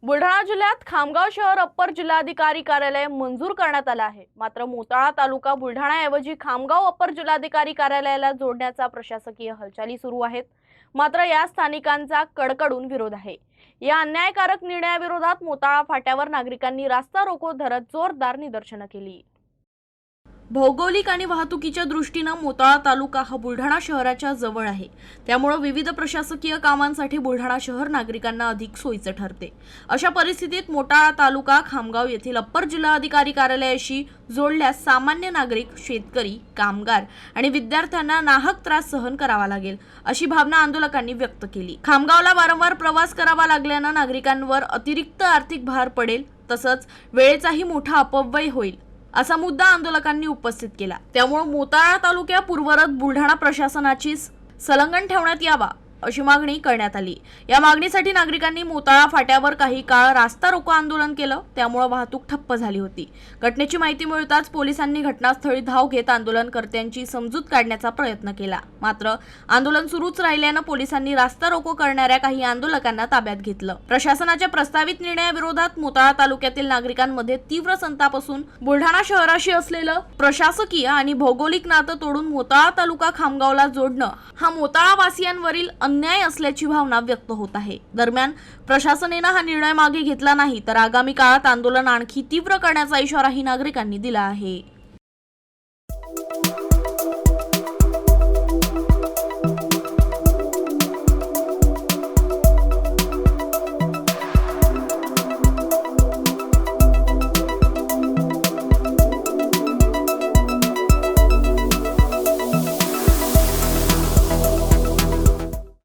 बुलढाणा जिल्ह्यात खामगाव शहर अप्पर जिल्हाधिकारी कार्यालय मंजूर करण्यात आलं आहे। मात्र मोताळा तालुका बुलढाणाऐवजी खामगाव अप्पर जिल्हाधिकारी कार्यालयाला जोडण्याचा प्रशासकीय हालचाली सुरू आहेत। मात्र या स्थानिकांचा कडकडून विरोध आहे। या अन्यायकारक निर्णयाविरोधात मोताळा फाट्यावर नागरिकांनी रास्ता रोको धरत जोरदार निदर्शनं केली। भौगोलिक आणि वाहतुकीच्या दृष्टीने मोताळा तालुका हा बुलढाणा शहराच्या जवळ आहे। त्यामुळे विविध प्रशासकीय कामांसाठी बुलढाणा शहर नागरिकांना अधिक सोयीचे ठरते। अशा परिस्थितीत मोताळा तालुका खामगाव येथील अप्पर जिल्हाधिकारी कार्यालयाशी जोडल्यास सामान्य नागरिक, शेतकरी, कामगार आणि विद्यार्थ्यांना नाहक त्रास सहन करावा लागेल, अशी भावना आंदोलकांनी व्यक्त केली। खामगावला वारंवार प्रवास करावा लागल्याने नागरिकांवर अतिरिक्त आर्थिक भार पडेल, तसंच वेळेचाही मोठा अपव्यय होईल, असा मुद्दा आंदोलकांनी उपस्थित केला। त्यामुळे मोताळा तालुक्यापूर्वरत बुलढाणा प्रशासनाची संलग्न ठेवण्यात यावा अशी मागणी करण्यात आली। या मागणीसाठी नागरिकांनी मोताळा फाट्यावर काही काळ रास्ता रोको आंदोलन केलं। त्यामुळे वाहतूक ठप्प झाली होती। घटनेची माहिती मिळताच पोलिसांनी घटनास्थळी धाव घेत आंदोलनकर्त्यांची समजूत काढण्याचा प्रयत्न केला। मात्र आंदोलन सुरूच राहिल्याने पोलिसांनी रास्ता रोको करणाऱ्या काही आंदोलकांना ताब्यात घेतलं। प्रशासनाच्या प्रस्तावित निर्णयाविरोधात मोताळा तालुक्यातील नागरिकांमध्ये तीव्र संताप असून बुलढाणा शहराशी असलेलं प्रशासकीय आणि भौगोलिक नातं तोडून मोताळा तालुका खामगावला जोडणं हा मोताळा वासियांवरील अन्याय असल्याची भावना व्यक्त होत आहे। दरम्यान प्रशासनाने हा निर्णय मागे घेतला नाही तर आगामी काळात आंदोलन आणखी तीव्र करण्याचा इशाराही नागरिकांनी दिला आहे।